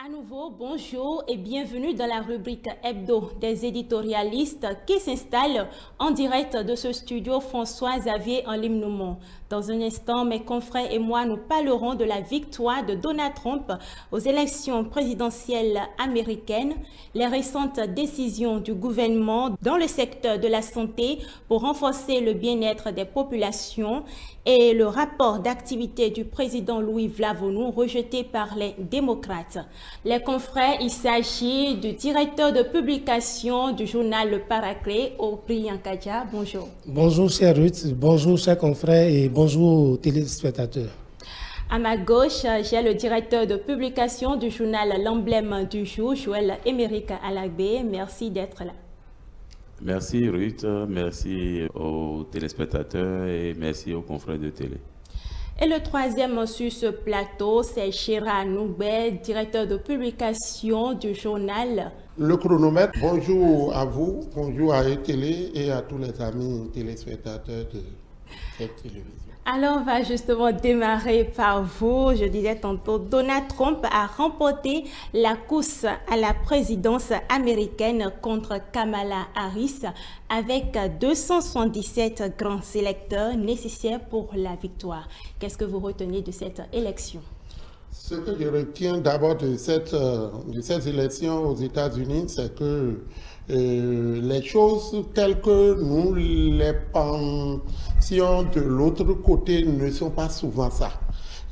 À nouveau, bonjour et bienvenue dans la rubrique hebdo des éditorialistes qui s'installe en direct de ce studio François-Xavier en Limnoumont. Dans un instant, mes confrères et moi nous parlerons de la victoire de Donald Trump aux élections présidentielles américaines, les récentes décisions du gouvernement dans le secteur de la santé pour renforcer le bien-être des populations et le rapport d'activité du président Louis Vlavonou rejeté par les démocrates. Les confrères, il s'agit du directeur de publication du journal Le Paraclet, Obrian Kadja. Bonjour. Bonjour, chère Ruth. Bonjour, chers confrères et bonjour aux téléspectateurs. À ma gauche, j'ai le directeur de publication du journal L'Emblème du jour, Joël Émeric Alagbé. Merci d'être là. Merci Ruth, merci aux téléspectateurs et merci aux confrères de télé. Et le troisième sur ce plateau, c'est Chira Noubé, directeur de publication du journal Le Chronomètre. Bonjour à vous, bonjour à télé et à tous les amis téléspectateurs de cette télévision. Alors, on va justement démarrer par vous. Je disais tantôt, Donald Trump a remporté la course à la présidence américaine contre Kamala Harris avec 277 grands électeurs nécessaires pour la victoire. Qu'est-ce que vous retenez de cette élection? Ce que je retiens d'abord de cette élection aux États-Unis, c'est que les choses telles que nous les pensions de l'autre côté ne sont pas souvent ça.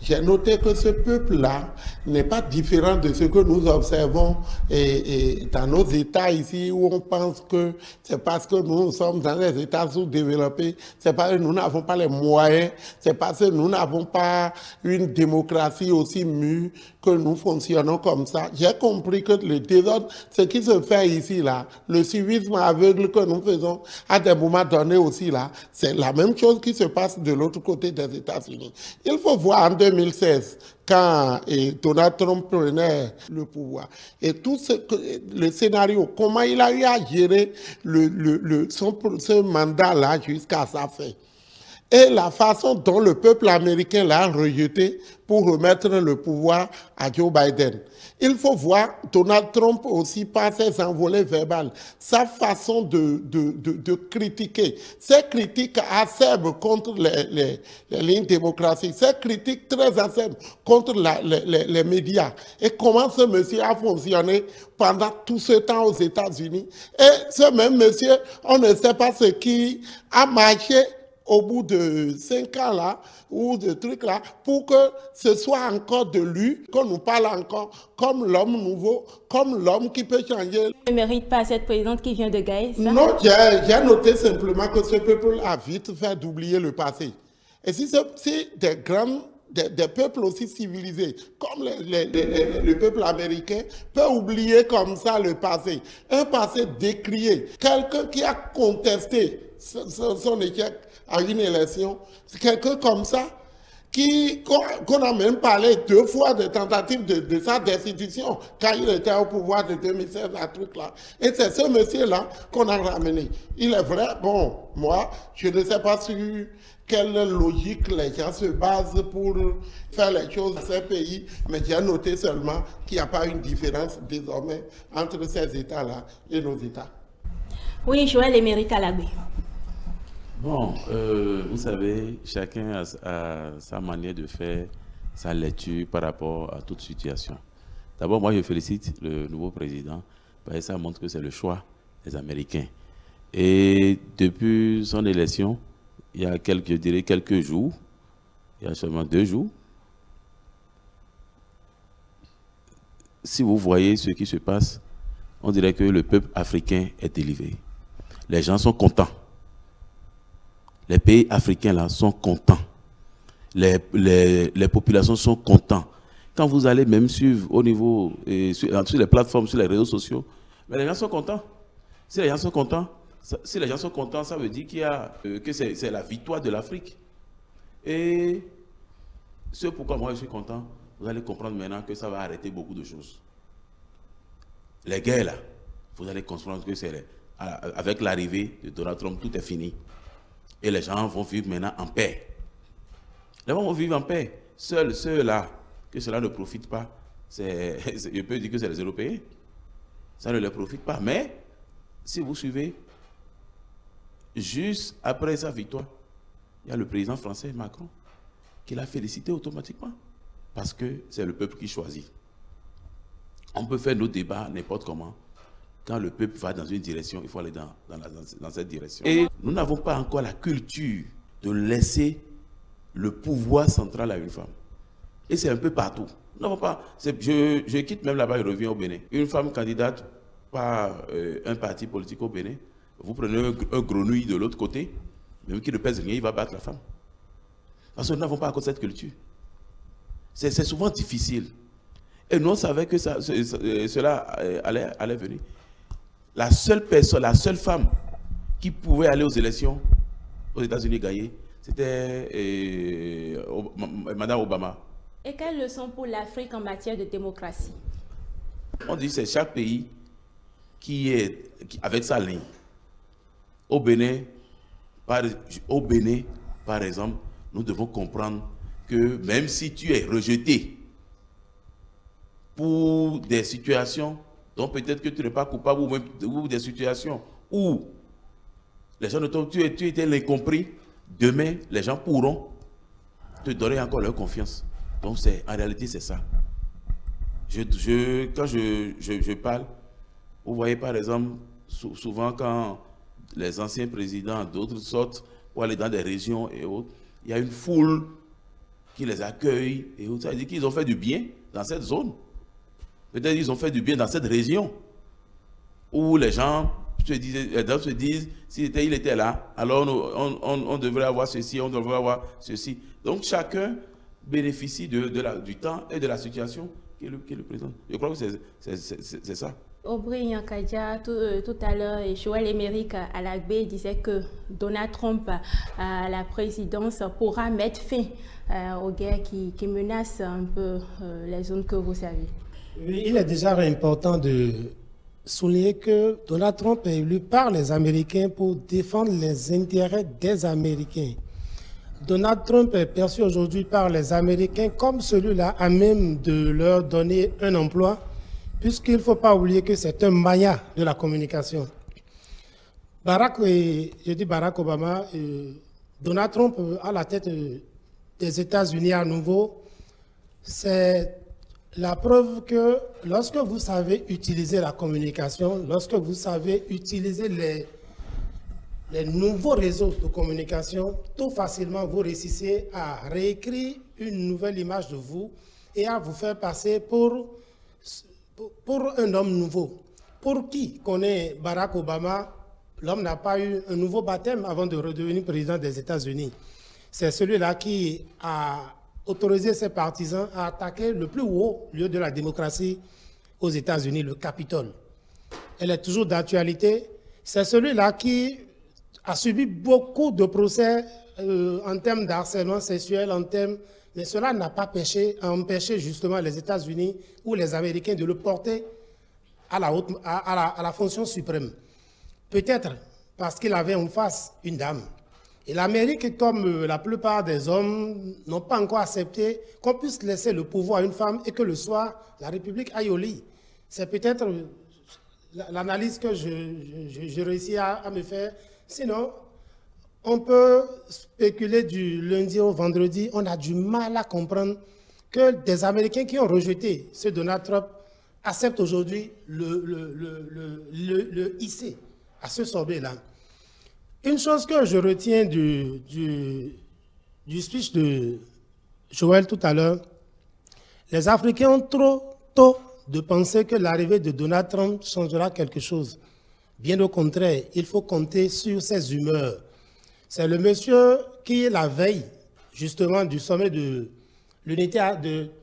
J'ai noté que ce peuple-là n'est pas différent de ce que nous observons dans nos États ici, où on pense que c'est parce que nous sommes dans les États sous-développés, c'est parce que nous n'avons pas les moyens, c'est parce que nous n'avons pas une démocratie aussi mûre que nous fonctionnons comme ça. J'ai compris que le désordre, ce qui se fait ici, là, le civisme aveugle que nous faisons à des moments donnés aussi, là, c'est la même chose qui se passe de l'autre côté des États-Unis. Il faut voir en 2016, quand Donald Trump prenait le pouvoir, et tout le scénario, comment il a eu à gérer ce mandat-là jusqu'à sa fin. Et la façon dont le peuple américain l'a rejeté pour remettre le pouvoir à Joe Biden. Il faut voir Donald Trump aussi par ses envolées verbales, sa façon de critiquer, ses critiques acerbes contre les lignes démocratiques, ses critiques très acerbes contre les médias. Et comment ce monsieur a fonctionné pendant tout ce temps aux États-Unis. Et ce même monsieur, on ne sait pas ce qui a marché au bout de 5 ans là, ou de trucs là, pour que ce soit encore de lui, qu'on nous parle encore comme l'homme nouveau, comme l'homme qui peut changer. Ne mérite pas cette présidente qui vient de gagner, ça? Non, j'ai noté simplement que ce peuple a vite fait d'oublier le passé. Et si des peuples aussi civilisés, comme le peuple américain, peut oublier comme ça le passé. Un passé décrié. Quelqu'un qui a contesté son échec à une élection, c'est quelqu'un comme ça qu'on a même parlé 2 fois de tentatives de sa destitution quand il était au pouvoir de 2016, un truc là. Et c'est ce monsieur-là qu'on a ramené. Il est vrai, bon, moi, je ne sais pas sur quelle logique les gens se basent pour faire les choses dans ces pays, mais j'ai noté seulement qu'il n'y a pas une différence désormais entre ces États-là et nos États. Oui, Joël Émeric Alagbé. Bon, vous savez, chacun a sa manière de faire sa lecture par rapport à toute situation. D'abord, moi, je félicite le nouveau président parce que ça montre que c'est le choix des Américains. Et depuis son élection, il y a quelques jours, il y a seulement 2 jours, si vous voyez ce qui se passe, on dirait que le peuple africain est délivré. Les gens sont contents. Les pays africains là sont contents. Les populations sont contents. Quand vous allez même suivre au niveau, sur les plateformes, sur les réseaux sociaux, mais les gens sont contents. Si les gens sont contents, ça veut dire que c'est la victoire de l'Afrique. Et ce pourquoi moi je suis content, vous allez comprendre maintenant que ça va arrêter beaucoup de choses. Les guerres là, vous allez comprendre que c'est avec l'arrivée de Donald Trump, tout est fini. Et les gens vont vivre maintenant en paix. Les gens vont vivre en paix. Seuls ceux-là, que cela ne profite pas, je peux dire que c'est les Européens. Ça ne leur profite pas. Mais, si vous suivez, juste après sa victoire, il y a le président français, Macron, qui l'a félicité automatiquement. Parce que c'est le peuple qui choisit. On peut faire nos débats n'importe comment. Quand le peuple va dans une direction, il faut aller dans cette direction. Et nous n'avons pas encore la culture de laisser le pouvoir central à une femme. Et c'est un peu partout. Nous n'avons pas. Je quitte même là-bas et reviens au Bénin. Une femme candidate par un parti politique au Bénin, vous prenez un grenouille de l'autre côté, même qui ne pèse rien, il va battre la femme. Parce que nous n'avons pas encore cette culture. C'est souvent difficile. Et nous, on savait que cela allait venir. La seule personne, la seule femme qui pouvait aller aux élections aux États-Unis gagner, c'était Madame Obama. Et quelles leçons pour l'Afrique en matière de démocratie? On dit que c'est chaque pays qui est avec sa ligne. Au Bénin, par exemple, nous devons comprendre que même si tu es rejeté pour des situations dont peut-être que tu n'es pas coupable ou des situations où les gens tu étais l'incompris, demain les gens pourront te donner encore leur confiance. Donc en réalité c'est ça. Quand je parle, vous voyez par exemple souvent quand les anciens présidents d'autres sortent pour aller dans des régions et autres, il y a une foule qui les accueille et autres. Ça veut dire qu'ils ont fait du bien dans cette zone. Peut-être qu'ils ont fait du bien dans cette région où les gens se disent, s'il était là, alors on devrait avoir ceci, on devrait avoir ceci. Donc chacun bénéficie du temps et de la situation qui le présente. Je crois que c'est ça. Aubry Nyankadja, tout à l'heure, Joël-Émerick Alagbé disait que Donald Trump à la présidence pourra mettre fin aux guerres qui menacent un peu les zones que vous savez. Oui, il est déjà important de souligner que Donald Trump est élu par les Américains pour défendre les intérêts des Américains. Donald Trump est perçu aujourd'hui par les Américains comme celui-là à même de leur donner un emploi, puisqu'il ne faut pas oublier que c'est un maillon de la communication. Barack Obama, Donald Trump à la tête des États-Unis à nouveau, c'est la preuve que lorsque vous savez utiliser la communication, lorsque vous savez utiliser les nouveaux réseaux de communication, tout facilement vous réussissez à réécrire une nouvelle image de vous et à vous faire passer pour un homme nouveau. Pour qui connaît Barack Obama, l'homme n'a pas eu un nouveau baptême avant de redevenir président des États-Unis. C'est celui-là qui a autorisé ses partisans à attaquer le plus haut lieu de la démocratie aux États-Unis, le Capitole. Elle est toujours d'actualité. C'est celui-là qui a subi beaucoup de procès en termes d'harcèlement sexuel, mais cela n'a pas empêché justement les États-Unis ou les Américains de le porter à la fonction suprême. Peut-être parce qu'il avait en face une dame. Et l'Amérique, comme la plupart des hommes, n'ont pas encore accepté qu'on puisse laisser le pouvoir à une femme et que le soir, la République aille au lit. C'est peut-être l'analyse que je réussis à me faire. Sinon, on peut spéculer du lundi au vendredi. On a du mal à comprendre que des Américains qui ont rejeté ce Donald Trump acceptent aujourd'hui le hisser à ce sommet-là. Une chose que je retiens du speech de Joël tout à l'heure, les Africains ont trop tôt de penser que l'arrivée de Donald Trump changera quelque chose. Bien au contraire, il faut compter sur ses humeurs. C'est le monsieur qui, la veille, justement, du sommet de l'unité,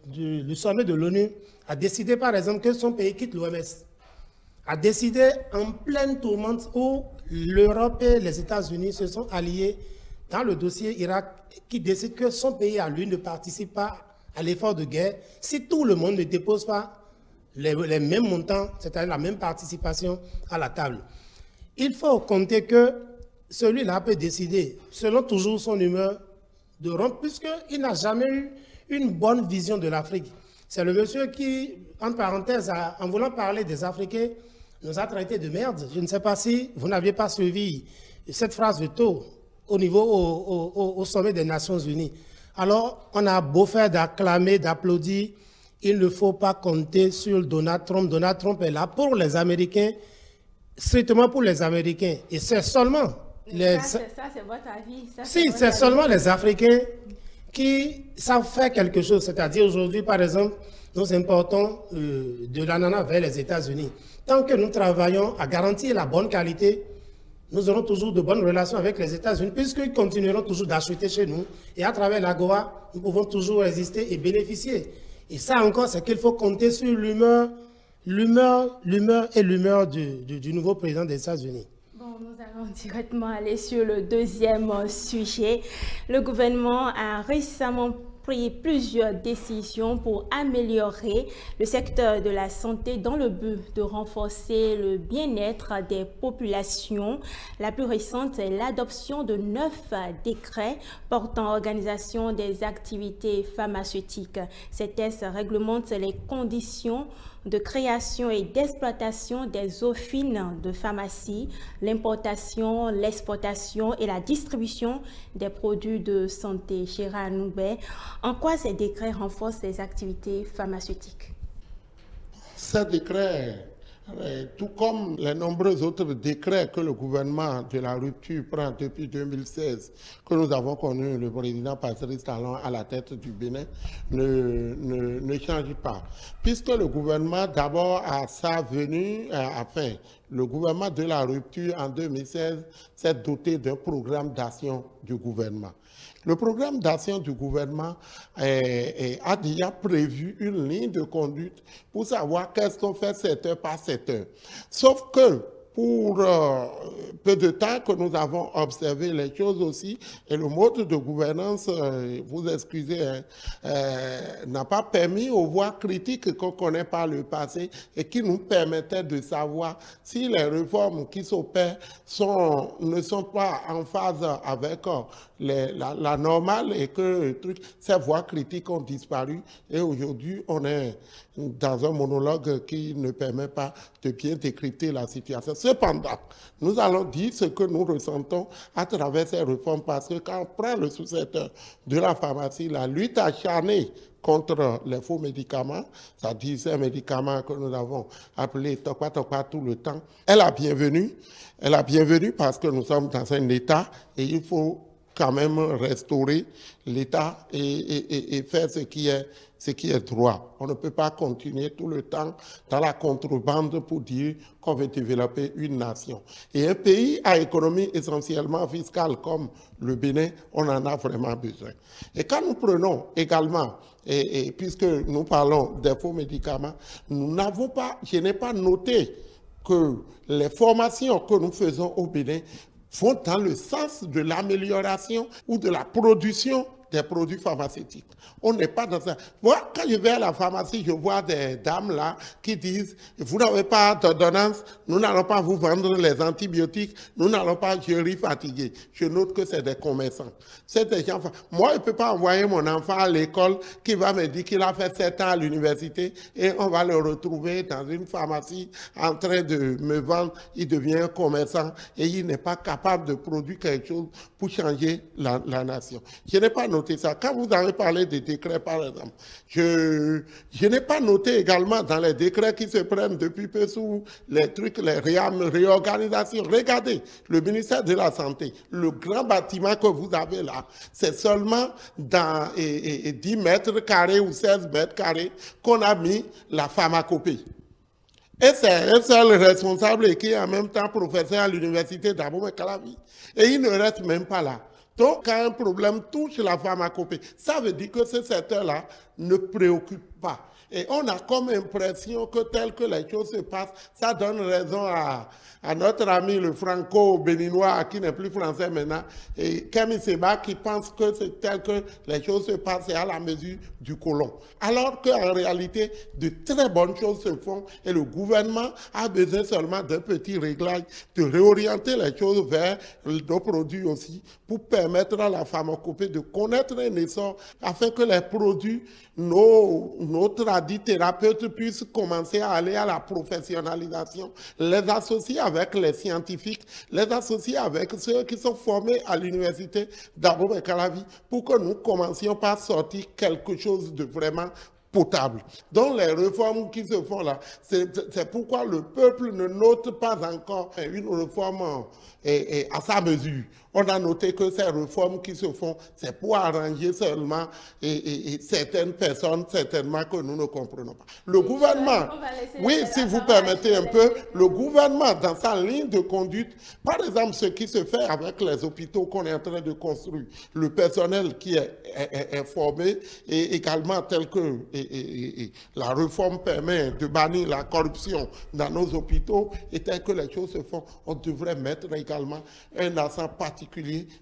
du sommet de l'ONU, a décidé, par exemple, que son pays quitte l'OMS. A décidé en pleine tourmente où l'Europe et les États-Unis se sont alliés dans le dossier Irak, qui décide que son pays à lui ne participe pas à l'effort de guerre si tout le monde ne dépose pas les mêmes montants, c'est-à-dire la même participation à la table. Il faut compter que celui-là peut décider, selon toujours son humeur, de rompre, puisqu'il n'a jamais eu une bonne vision de l'Afrique. C'est le monsieur qui, entre parenthèses, en voulant parler des Africains, nous a traité de merde. Je ne sais pas si vous n'aviez pas suivi cette phrase de tôt au niveau au sommet des Nations Unies. Alors, on a beau faire d'acclamer, d'applaudir, il ne faut pas compter sur Donald Trump. Donald Trump est là pour les Américains, strictement pour les Américains. Et c'est seulement Ça, c'est votre avis. Si, c'est seulement les Africains qui savent faire quelque chose. C'est-à-dire aujourd'hui, par exemple, nous importons de l'ananas vers les États-Unis. Tant que nous travaillons à garantir la bonne qualité, nous aurons toujours de bonnes relations avec les États-Unis, puisqu'ils continueront toujours d'acheter chez nous. Et à travers l'AGOA, nous pouvons toujours résister et bénéficier. Et ça encore, c'est qu'il faut compter sur l'humeur du nouveau président des États-Unis. Bon, nous allons directement aller sur le deuxième sujet. Le gouvernement a récemment pris plusieurs décisions pour améliorer le secteur de la santé dans le but de renforcer le bien-être des populations. La plus récente est l'adoption de 9 décrets portant organisation des activités pharmaceutiques. Ces textes réglementent les conditions de création et d'exploitation des officines de pharmacie, l'importation, l'exportation et la distribution des produits de santé. Gérard Noubet, en quoi ces décrets renforcent les activités pharmaceutiques? Ces décrets, tout comme les nombreux autres décrets que le gouvernement de la rupture prend depuis 2016, que nous avons connu le président Patrice Talon à la tête du Bénin, ne changent pas. Puisque le gouvernement, d'abord à sa venue, le gouvernement de la rupture en 2016 s'est doté d'un programme d'action du gouvernement. Le programme d'action du gouvernement a déjà prévu une ligne de conduite pour savoir qu'est-ce qu'on fait secteur par secteur. Sauf que pour peu de temps que nous avons observé les choses aussi, et le mode de gouvernance, vous excusez, n'a pas permis aux voix critiques qu'on connaît par le passé et qui nous permettaient de savoir si les réformes qui s'opèrent ne sont pas en phase avec la normale et que ces voix critiques ont disparu. Et aujourd'hui, on est dans un monologue qui ne permet pas de bien décrypter la situation. Cependant, nous allons dire ce que nous ressentons à travers ces réformes parce que quand on prend le sous-secteur de la pharmacie, la lutte acharnée contre les faux médicaments, c'est-à-dire ces médicaments que nous avons appelés Tokwa tout le temps, elle est bienvenue. Elle est bienvenue parce que nous sommes dans un État et il faut quand même restaurer l'État et faire ce qui est droit. On ne peut pas continuer tout le temps dans la contrebande pour dire qu'on veut développer une nation. Et un pays à économie essentiellement fiscale comme le Bénin, on en a vraiment besoin. Et quand nous prenons également, et puisque nous parlons des faux médicaments, je n'ai pas noté que les formations que nous faisons au Bénin vont dans le sens de l'amélioration ou de la production des produits pharmaceutiques. On n'est pas dans ça. Moi, quand je vais à la pharmacie, je vois des dames là qui disent « Vous n'avez pas d'ordonnance, nous n'allons pas vous vendre les antibiotiques, nous n'allons pas gérer fatigué. » Je note que c'est des commerçants. C'est des gens... Moi, je ne peux pas envoyer mon enfant à l'école qui va me dire qu'il a fait 7 ans à l'université et on va le retrouver dans une pharmacie en train de me vendre. Il devient un commerçant et il n'est pas capable de produire quelque chose pour changer la nation. Je n'ai pas noté ça. Quand vous avez parlé des décrets, par exemple, je n'ai pas noté également dans les décrets qui se prennent depuis peu sous les trucs, les réorganisations. Regardez, le ministère de la Santé, le grand bâtiment que vous avez là, c'est seulement dans 10 mètres carrés ou 16 mètres carrés qu'on a mis la pharmacopée. Et c'est un seul responsable qui est en même temps professeur à l'université d'Abomey-Calavi. Et il ne reste même pas là. Donc, quand un problème touche la pharmacopée, ça veut dire que ce secteur-là ne préoccupe pas. Et on a comme impression que tel que les choses se passent, ça donne raison à notre ami le franco-béninois qui n'est plus français maintenant, et Kemi Seba qui pense que c'est tel que les choses se passent à la mesure du colon. Alors qu'en réalité, de très bonnes choses se font et le gouvernement a besoin seulement d'un petit réglage, de réorienter les choses vers nos produits aussi, pour permettre permettre à la pharmacopée de connaître un essor afin que les produits, nos tradis thérapeutes puissent commencer à aller à la professionnalisation, les associer avec les scientifiques, les associer avec ceux qui sont formés à l'université d'Abo et Calavi pour que nous commencions par sortir quelque chose de vraiment potable. Donc les réformes qui se font là, c'est pourquoi le peuple ne note pas encore une réforme à sa mesure. On a noté que ces réformes qui se font, c'est pour arranger seulement certaines personnes, certainement que nous ne comprenons pas. Le gouvernement, oui, si vous permettez un peu, le gouvernement dans sa ligne de conduite, par exemple ce qui se fait avec les hôpitaux qu'on est en train de construire, le personnel qui est formé et également tel que la réforme permet de bannir la corruption dans nos hôpitaux et tel que les choses se font, on devrait mettre également un accent particulier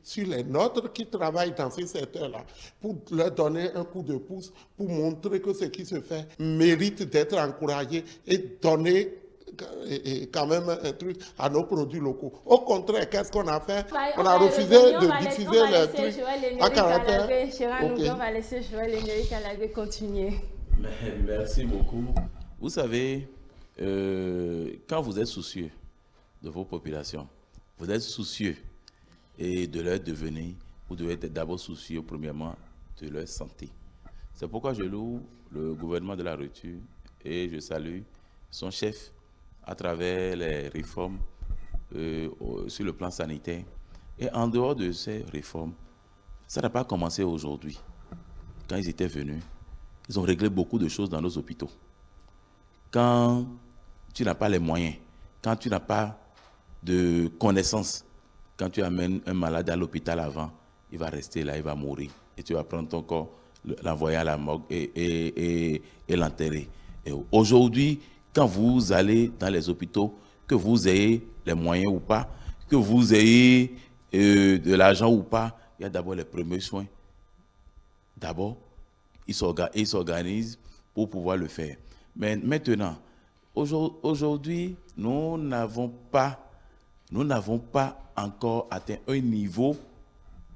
sur les nôtres qui travaillent dans ces secteurs-là pour leur donner un coup de pouce, pour montrer que ce qui se fait mérite d'être encouragé et donner quand même un truc à nos produits locaux. Au contraire, qu'est-ce qu'on a fait? On a refusé de diffuser les trucs à caractère. On va laisser Joël Émeric Alavé continuer. Merci beaucoup. Vous savez, quand vous êtes soucieux de vos populations, vous êtes soucieux et de leur devenir, vous devez être d'abord soucieux, premièrement, de leur santé. C'est pourquoi je loue le gouvernement de la rupture et je salue son chef à travers les réformes sur le plan sanitaire. Et en dehors de ces réformes, ça n'a pas commencé aujourd'hui. Quand ils étaient venus, ils ont réglé beaucoup de choses dans nos hôpitaux. Quand tu n'as pas les moyens, quand tu n'as pas de connaissances, quand tu amènes un malade à l'hôpital avant, il va rester là, il va mourir. Et tu vas prendre ton corps, l'envoyer à la morgue et l'enterrer. Et aujourd'hui, quand vous allez dans les hôpitaux, que vous ayez les moyens ou pas, que vous ayez de l'argent ou pas, il y a d'abord les premiers soins. D'abord, ils s'organisent pour pouvoir le faire. Mais maintenant, aujourd'hui, nous n'avons pas encore atteint un niveau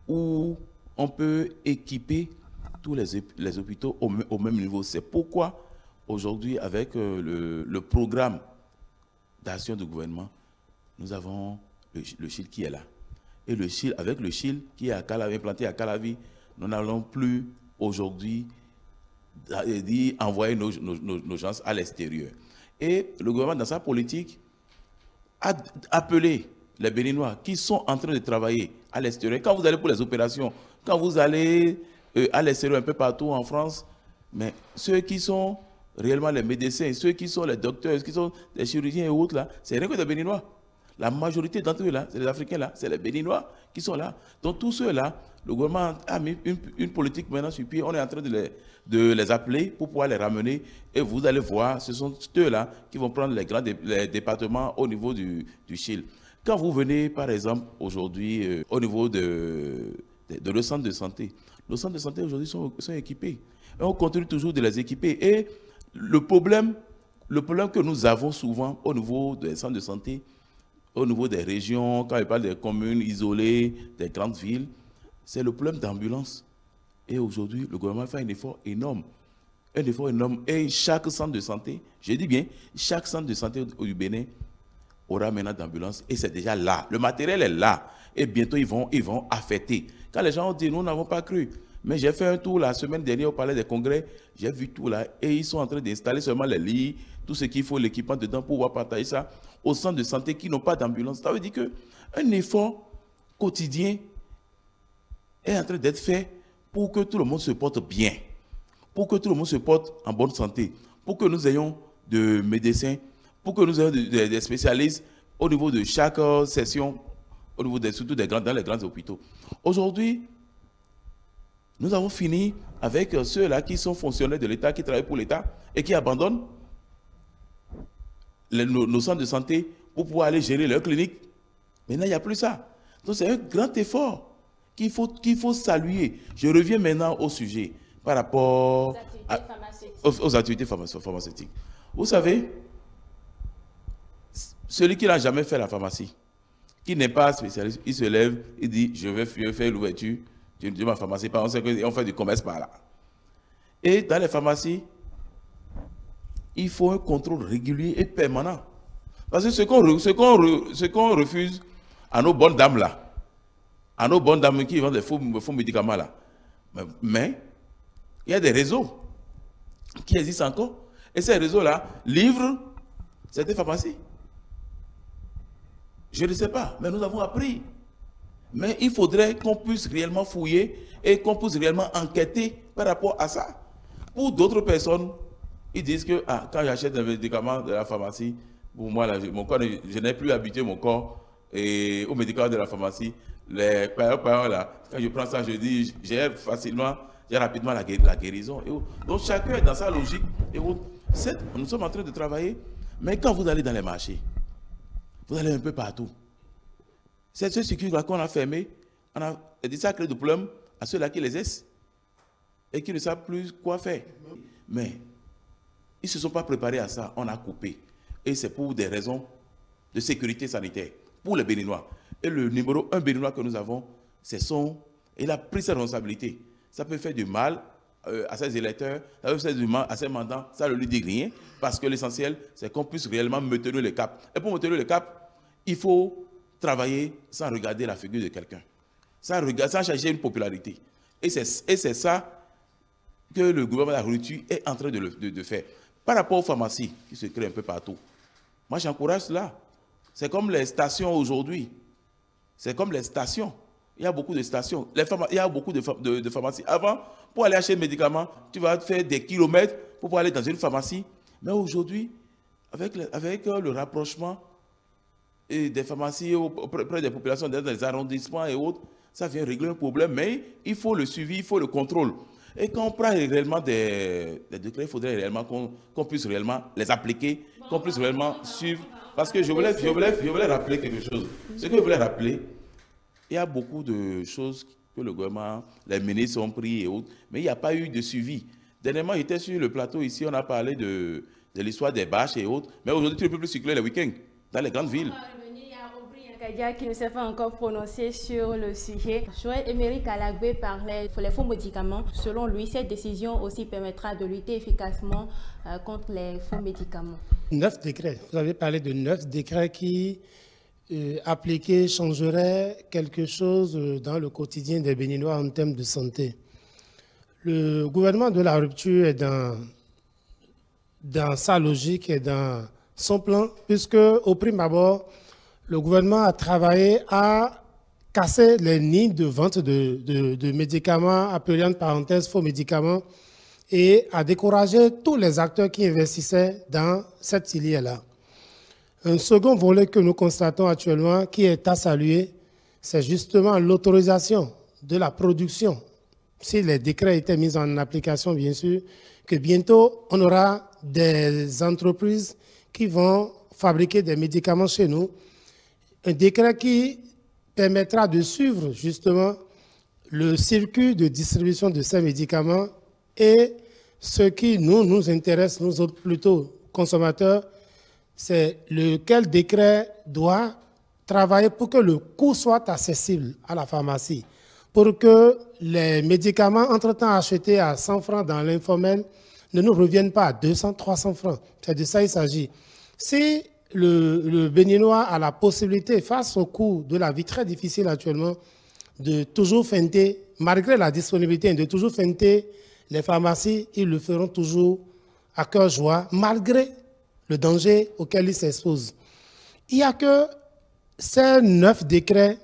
où on peut équiper tous les hôpitaux au même niveau. C'est pourquoi aujourd'hui, avec le programme d'action du gouvernement, nous avons le Chil qui est là. Et le Chil, avec le Chil qui est implanté à Calavi, nous n'allons plus aujourd'hui envoyer nos gens à l'extérieur. Et le gouvernement, dans sa politique, a appelé les Béninois qui sont en train de travailler à l'extérieur. Quand vous allez pour les opérations, quand vous allez à l'extérieur un peu partout en France, mais ceux qui sont réellement les médecins, ceux qui sont les docteurs, ceux qui sont les chirurgiens et autres, là, c'est rien que des Béninois. La majorité d'entre eux, là, c'est les Africains, là, c'est les Béninois qui sont là. Donc tous ceux-là, le gouvernement a mis une politique maintenant sur pied. On est en train de les appeler pour pouvoir les ramener. Et vous allez voir, ce sont ceux-là qui vont prendre les départements au niveau du Chil. Quand vous venez, par exemple, aujourd'hui, au niveau de nos centres de santé, nos centres de santé aujourd'hui sont équipés. Et on continue toujours de les équiper. Et le problème que nous avons souvent au niveau des centres de santé, au niveau des régions, quand on parle des communes isolées, des grandes villes, c'est le problème d'ambulance. Et aujourd'hui, le gouvernement fait un effort énorme. Un effort énorme. Et chaque centre de santé, je dis bien, chaque centre de santé du Bénin aura maintenant d'ambulance. Et c'est déjà là. Le matériel est là. Et bientôt, ils vont affecter. Quand les gens ont dit, nous n'avons pas cru. Mais j'ai fait un tour la semaine dernière au Palais des Congrès. J'ai vu tout là. Et ils sont en train d'installer seulement les lits, tout ce qu'il faut, l'équipement dedans pour pouvoir partager ça aux centres de santé qui n'ont pas d'ambulance. Ça veut dire qu'un effort quotidien est en train d'être fait pour que tout le monde se porte bien, pour que tout le monde se porte en bonne santé, pour que nous ayons des médecins, pour que nous ayons des spécialistes au niveau de chaque session, au niveau surtout dans les grands hôpitaux. Aujourd'hui, nous avons fini avec ceux-là qui sont fonctionnaires de l'État, qui travaillent pour l'État et qui abandonnent nos centres de santé pour pouvoir aller gérer leur clinique. Maintenant, il n'y a plus ça. Donc, c'est un grand effort qu'il faut saluer. Je reviens maintenant au sujet par rapport aux activités pharmaceutiques. Vous savez, celui qui n'a jamais fait la pharmacie, qui n'est pas spécialiste, il se lève, il dit, je vais faire l'ouverture de ma pharmacie, on sait qu'on fait du commerce par là. Et dans les pharmacies, il faut un contrôle régulier et permanent. Parce que ce qu'on refuse à nos bonnes dames là, à nos bonnes dames qui vendent des faux médicaments là, mais il y a des réseaux qui existent encore. Et ces réseaux-là livrent certaines pharmacies. Je ne sais pas, mais nous avons appris. Mais il faudrait qu'on puisse réellement fouiller et qu'on puisse réellement enquêter par rapport à ça. Pour d'autres personnes, ils disent que quand j'achète un médicament de la pharmacie, pour moi, là, je n'ai plus habitué mon corps aux médicaments de la pharmacie. Les parents, là, quand je prends ça, je dis, j'ai rapidement la guérison. Donc chacun est dans sa logique. Et nous sommes en train de travailler, mais quand vous allez dans les marchés, vous allez un peu partout. C'est ce circuit-là qu'on a fermé, ça crée des problèmes à ceux-là qui les aissent et qui ne savent plus quoi faire. Mais ils ne se sont pas préparés à ça, on a coupé. Et c'est pour des raisons de sécurité sanitaire, pour les Béninois. Et le numéro 1 Béninois que nous avons, il a pris sa responsabilité. Ça peut faire du mal à ses électeurs, ça peut faire du mal à ses mandants, ça ne lui dit rien, parce que l'essentiel, c'est qu'on puisse réellement maintenir le cap. Et pour maintenir le cap, il faut travailler sans regarder la figure de quelqu'un, sans chercher une popularité. Et c'est ça que le gouvernement de la rupture est en train de faire. Par rapport aux pharmacies qui se créent un peu partout, moi j'encourage cela. C'est comme les stations aujourd'hui. C'est comme les stations. Il y a beaucoup de stations. Il y a beaucoup de pharmacies. Avant, pour aller acheter un médicament, tu vas faire des kilomètres pour pouvoir aller dans une pharmacie. Mais aujourd'hui, avec le rapprochement des pharmacies auprès des populations, dans les arrondissements et autres, ça vient régler un problème. Mais il faut le suivi, il faut le contrôle. Et quand on prend réellement des décrets, il faudrait réellement qu'on puisse réellement les appliquer, qu'on puisse réellement suivre. Parce que je voulais rappeler quelque chose. Ce que je voulais rappeler, il y a beaucoup de choses que le gouvernement, les ministres ont pris et autres, mais il n'y a pas eu de suivi. Dernièrement, j'étais sur le plateau ici, on a parlé de l'histoire des bâches et autres, mais aujourd'hui, tu ne peux plus circuler les week-ends dans les grandes villes. Qui ne s'est pas encore prononcé sur le sujet. Joël-Émeric Alagbé parlait des faux médicaments. Selon lui, cette décision aussi permettra de lutter efficacement contre les faux médicaments. 9 décrets. Vous avez parlé de 9 décrets qui, appliqués, changeraient quelque chose dans le quotidien des Béninois en termes de santé. Le gouvernement de la rupture est dans sa logique et dans son plan, puisque au prime abord, le gouvernement a travaillé à casser les nids de vente de médicaments, appelés en parenthèse faux médicaments, et à décourager tous les acteurs qui investissaient dans cette filière-là. Un second volet que nous constatons actuellement, qui est à saluer, c'est justement l'autorisation de la production. Si les décrets étaient mis en application, bien sûr, que bientôt on aura des entreprises qui vont fabriquer des médicaments chez nous. Un décret qui permettra de suivre justement le circuit de distribution de ces médicaments et ce qui nous intéresse, nous autres plutôt consommateurs, c'est lequel décret doit travailler pour que le coût soit accessible à la pharmacie, pour que les médicaments entre-temps achetés à 100 francs dans l'informel ne nous reviennent pas à 200, 300 francs. C'est de ça qu'il s'agit. Si le Béninois a la possibilité, face au coût de la vie très difficile actuellement, de toujours feinter, malgré la disponibilité, de toujours feinter les pharmacies, ils le feront toujours à cœur joie, malgré le danger auquel ils s'exposent. Il n'y a que ces 9 décrets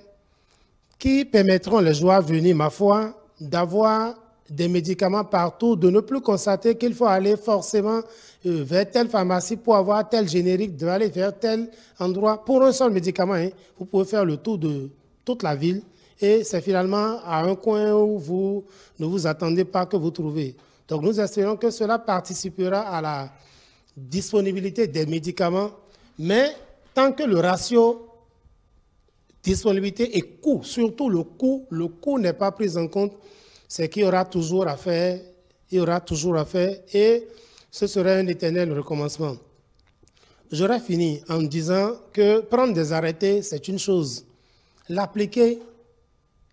qui permettront les jours à venir, ma foi, d'avoir des médicaments partout, de ne plus constater qu'il faut aller forcément vers telle pharmacie pour avoir tel générique, d'aller vers tel endroit. Pour un seul médicament, vous pouvez faire le tour de toute la ville et c'est finalement à un coin où vous ne vous attendez pas que vous trouvez. Donc nous espérons que cela participera à la disponibilité des médicaments, mais tant que le ratio disponibilité et coût, surtout le coût n'est pas pris en compte, c'est qu'il y aura toujours à faire, et ce serait un éternel recommencement. J'aurais fini en disant que prendre des arrêtés, c'est une chose, l'appliquer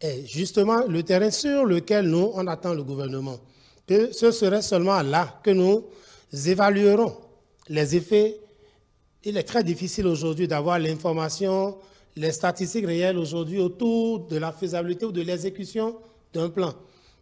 est justement le terrain sur lequel nous, on attend le gouvernement. Que ce serait seulement là que nous évaluerons les effets. Il est très difficile aujourd'hui d'avoir l'information, les statistiques réelles aujourd'hui autour de la faisabilité ou de l'exécution d'un plan.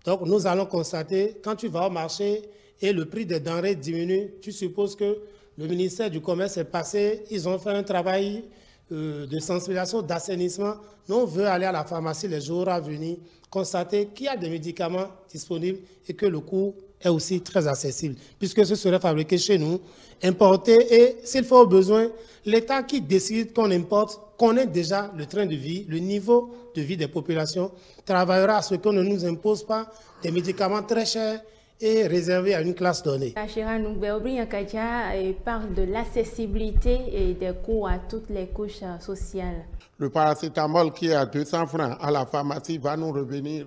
Donc, nous allons constater, quand tu vas au marché et le prix des denrées diminue, tu supposes que le ministère du Commerce est passé, ils ont fait un travail de sensibilisation, d'assainissement. Nous, on veut aller à la pharmacie les jours à venir, constater qu'il y a des médicaments disponibles et que le coût est aussi très accessible, puisque ce serait fabriqué chez nous, importé, et s'il faut au besoin, l'État qui décide qu'on importe connaît déjà le train de vie, le niveau de vie des populations, travaillera à ce qu'on ne nous impose pas des médicaments très chers et réservés à une classe donnée. Achira Noubéobri Nkadia parle de l'accessibilité et des coûts à toutes les couches sociales. Le paracétamol qui est à 200 francs à la pharmacie va nous revenir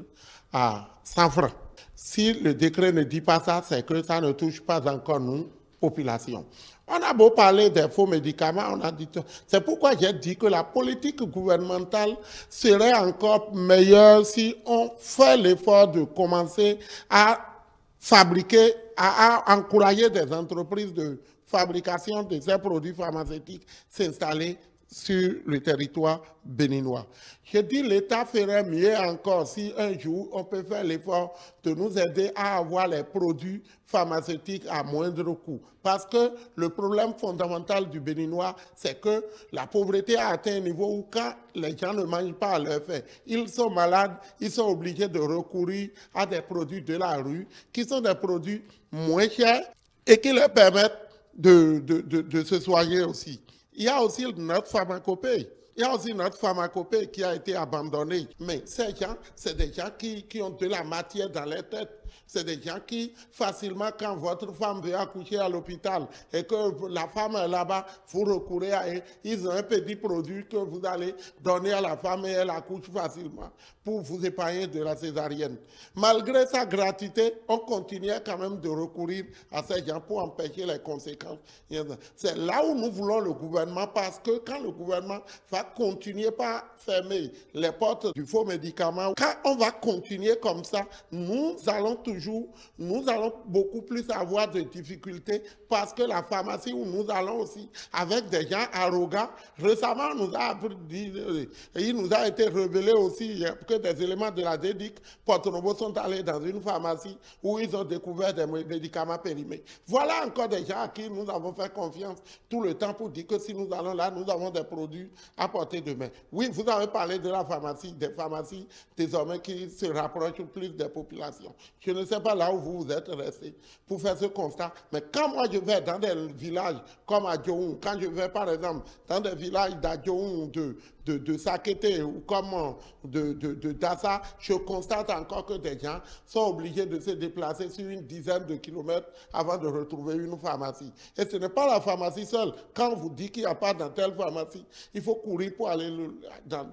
à 100 francs. Si le décret ne dit pas ça, c'est que ça ne touche pas encore nous, population. On a beau parler des faux médicaments, on a dit, c'est pourquoi j'ai dit que la politique gouvernementale serait encore meilleure si on fait l'effort de commencer à fabriquer, à encourager des entreprises de fabrication de ces produits pharmaceutiques s'installer sur le territoire béninois. Je dis l'État ferait mieux encore si un jour on peut faire l'effort de nous aider à avoir les produits pharmaceutiques à moindre coût. Parce que le problème fondamental du Béninois, c'est que la pauvreté a atteint un niveau où quand les gens ne mangent pas à leur faim, ils sont malades, ils sont obligés de recourir à des produits de la rue qui sont des produits moins chers et qui leur permettent de se soigner aussi. Il y a aussi notre pharmacopée. Il y a aussi notre pharmacopée qui a été abandonnée. Mais ces gens, c'est des gens qui ont de la matière dans leur tête. C'est des gens qui, facilement, quand votre femme veut accoucher à l'hôpital et que la femme est là-bas, vous recourez à eux, ils ont un petit produit que vous allez donner à la femme et elle accouche facilement pour vous épargner de la césarienne. Malgré sa gratuité, on continuait quand même de recourir à ces gens pour empêcher les conséquences. C'est là où nous voulons le gouvernement, parce que quand le gouvernement va continuer par fermer les portes du faux médicament, quand on va continuer comme ça, nous allons beaucoup plus avoir de difficultés, parce que la pharmacie où nous allons aussi, avec des gens arrogants, récemment il nous a été révélé aussi que des éléments de la DEDIC Porto-Novo sont allés dans une pharmacie où ils ont découvert des médicaments périmés. Voilà encore des gens à qui nous avons fait confiance tout le temps pour dire que si nous allons là, nous avons des produits à portée de main. Oui, vous avez parlé de la pharmacie, des pharmacies désormais qui se rapprochent plus des populations. Je ne sais pas là où vous êtes restés pour faire ce constat, mais quand moi je vais dans des villages comme à Djohou, quand je vais par exemple dans des villages d'Adjohou, de Sakété ou comme de Dassa, je constate encore que des gens sont obligés de se déplacer sur une dizaine de kilomètres avant de retrouver une pharmacie. Et ce n'est pas la pharmacie seule. Quand on vous dit qu'il n'y a pas dans telle pharmacie, il faut courir pour aller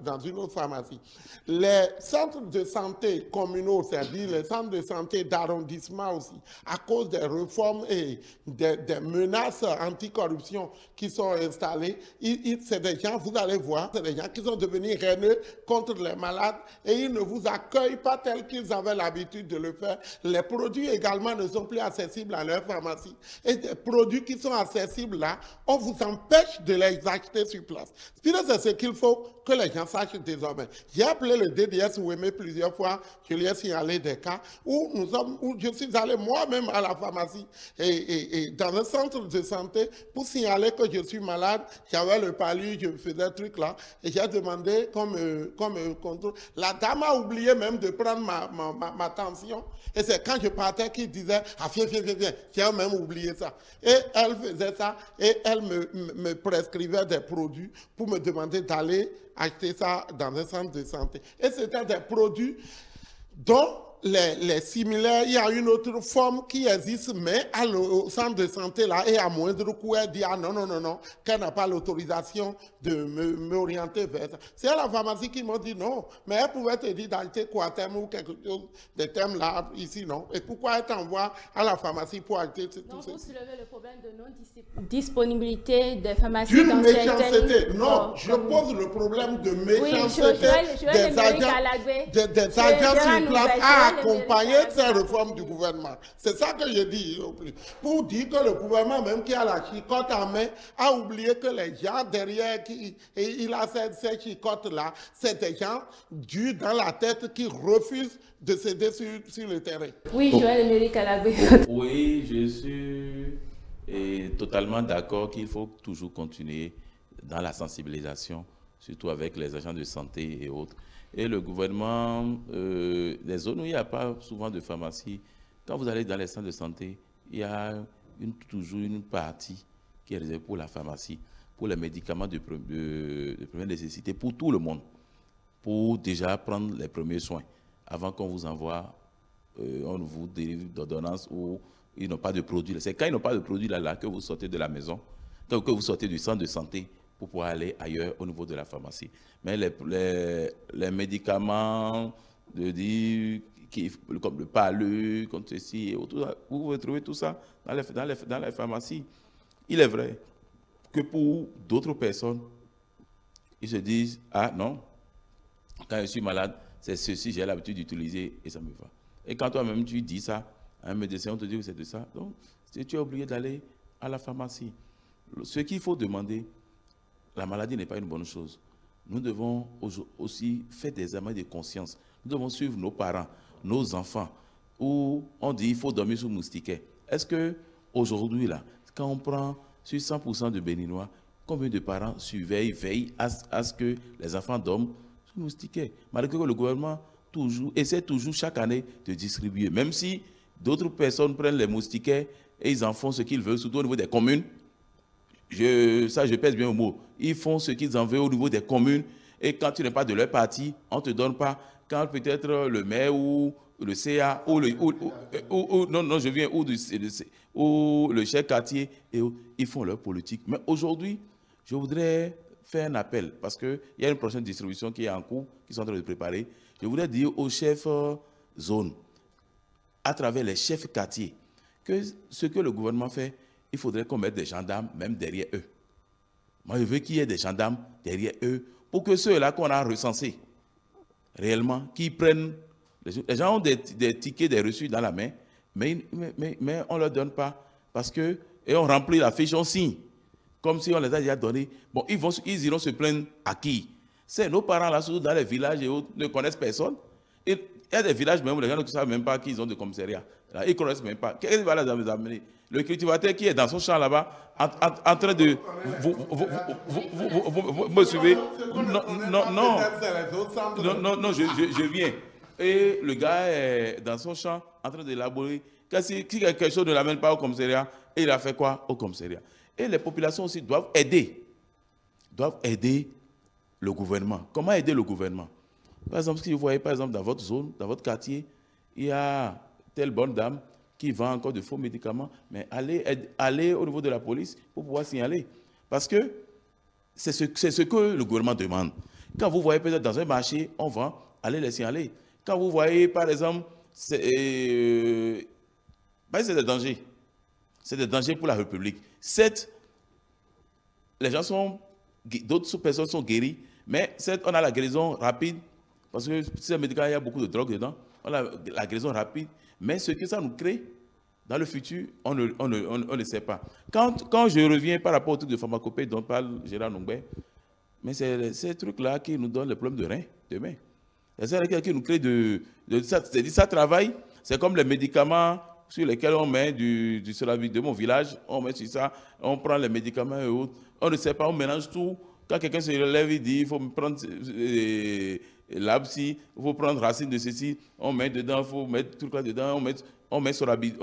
dans une autre pharmacie. Les centres de santé communaux, c'est-à-dire les centres de santé d'arrondissement aussi, à cause des réformes et des menaces anticorruption qui sont installées, c'est des gens, vous allez voir, c'est des gens qui sont devenus haineux contre les malades et ils ne vous accueillent pas tel qu'ils avaient l'habitude de le faire. Les produits également ne sont plus accessibles à leur pharmacie. Et des produits qui sont accessibles là, on vous empêche de les acheter sur place. C'est ce qu'il faut que les gens sachent désormais. J'ai appelé le DDS Ouémé plusieurs fois, je lui ai signalé des cas où je suis allé moi-même à la pharmacie et dans un centre de santé pour signaler que je suis malade, j'avais le palu, je faisais un truc là, et j'ai demandé comme contrôle. La dame a oublié même de prendre ma tension, et c'est quand je partais qu'il disait « Ah, viens, j'ai même oublié ça ». Et elle faisait ça, et elle me prescrivait des produits pour me demander d'aller acheter ça dans un centre de santé. Et c'était des produits dont les similaires, il y a une autre forme qui existe, mais au centre de santé, là, et à moindre coût, elle dit, ah non, non, non, non, qu'elle n'a pas l'autorisation de m'orienter vers ça. C'est à la pharmacie qui m'a dit non, mais elle pouvait te dire d'acheter Coatem ou quelque chose de thème là, ici, non. Et pourquoi elle t'envoie à la pharmacie pour acheter tout ça? Donc, vous soulevez le problème de non-disponibilité des pharmacies d'une dans méchanceté. certaines... Non, je pose le problème de méchanceté des agents sur place à accompagner ces réformes du gouvernement. C'est ça que je dis. Pour dire que le gouvernement, même qui a la chicotte en main, a oublié que les gens derrière qui il a ces chicottes-là, c'est des gens durs dans la tête qui refusent de céder sur le terrain. Oui, Joël Emerick Alagbe. Oui, je suis totalement d'accord qu'il faut toujours continuer dans la sensibilisation, surtout avec les agents de santé et autres. Et le gouvernement, les zones où il n'y a pas souvent de pharmacie, quand vous allez dans les centres de santé, il y a toujours une partie qui est réservée pour la pharmacie, pour les médicaments de première nécessité, pour tout le monde, pour déjà prendre les premiers soins, avant qu'on vous envoie, on vous délivre d'ordonnance où ils n'ont pas de produit. C'est quand ils n'ont pas de produit là que vous sortez de la maison, que vous sortez du centre de santé pour pouvoir aller ailleurs au niveau de la pharmacie. Mais les médicaments, comme le palu, comme ceci, et autres, vous pouvez trouver tout ça dans les pharmacies. Il est vrai que pour d'autres personnes, ils se disent, ah non, quand je suis malade, c'est ceci, j'ai l'habitude d'utiliser et ça me va. Et quand toi-même tu dis ça, un médecin, on te dit que c'est de ça, donc tu es obligé d'aller à la pharmacie. Ce qu'il faut demander, la maladie n'est pas une bonne chose. Nous devons aussi faire des examens de conscience. Nous devons suivre nos parents, nos enfants, où on dit qu'il faut dormir sous moustiquaire. Est-ce qu'aujourd'hui, là, quand on prend sur 100% de Béninois, combien de parents veillent à ce que les enfants dorment sous moustiquaire? Malgré que le gouvernement essaie toujours chaque année de distribuer. Même si d'autres personnes prennent les moustiquaires et ils en font ce qu'ils veulent, surtout au niveau des communes. Je pèse bien au mot. Ils font ce qu'ils en veulent au niveau des communes. Et quand tu n'es pas de leur parti, on ne te donne pas. Quand peut-être le maire ou le CA ou le chef quartier, ils font leur politique. Mais aujourd'hui, je voudrais faire un appel parce qu'il y a une prochaine distribution qui est en cours, qui sont en train de préparer. Je voudrais dire aux chefs zone, à travers les chefs quartiers, que ce que le gouvernement fait, il faudrait qu'on mette des gendarmes même derrière eux. Moi, je veux qu'il y ait des gendarmes derrière eux pour que ceux-là qu'on a recensés, réellement, qui prennent... Les gens ont des tickets, des reçus dans la main, mais on ne leur donne pas parce que... Et on remplit la fiche, on signe, comme si on les a déjà donnés. Bon, ils iront se plaindre à qui? C'est nos parents là, surtout dans les villages et autres, ne connaissent personne. Il y a des villages même où les gens ne savent même pas qu'ils ont de commissariat. Là, ils ne connaissent même pas. Qu'est-ce qui va les amener? Le cultivateur qui est dans son champ là-bas, en train de... Vous me suivez? Non, je viens. Et le gars est dans son champ, en train de élaborer. Si quelque chose ne l'amène pas au commissariat, et il a fait quoi au commissariat? Et les populations aussi doivent aider le gouvernement. Comment aider le gouvernement? Par exemple, si vous voyez, par exemple, dans votre zone, dans votre quartier, il y a telle bonne dame qui vend encore de faux médicaments, mais allez au niveau de la police pour pouvoir signaler. Parce que c'est ce que le gouvernement demande. Quand vous voyez peut-être dans un marché, on vend, allez les signaler. Quand vous voyez, par exemple, c'est des dangers. C'est des dangers pour la République. Certes, les gens d'autres personnes sont guéries, mais certes, on a la guérison rapide, parce que ces médicaments, il y a beaucoup de drogue dedans. On a la guérison rapide, mais ce que ça nous crée dans le futur, on ne sait pas. Quand je reviens par rapport au truc de pharmacopée dont parle Gérard Nongbe, mais c'est ces trucs-là qui nous donnent le problème de rein demain. C'est ça qui nous crée ça travaille, c'est comme les médicaments sur lesquels on met du Solabi de mon village, on met sur ça, on prend les médicaments et autres, on ne sait pas, on mélange tout. Quand quelqu'un se relève, il dit, il faut prendre l'absi, il faut prendre racine de ceci, on met dedans, il faut mettre tout là dedans, on met sur la bide.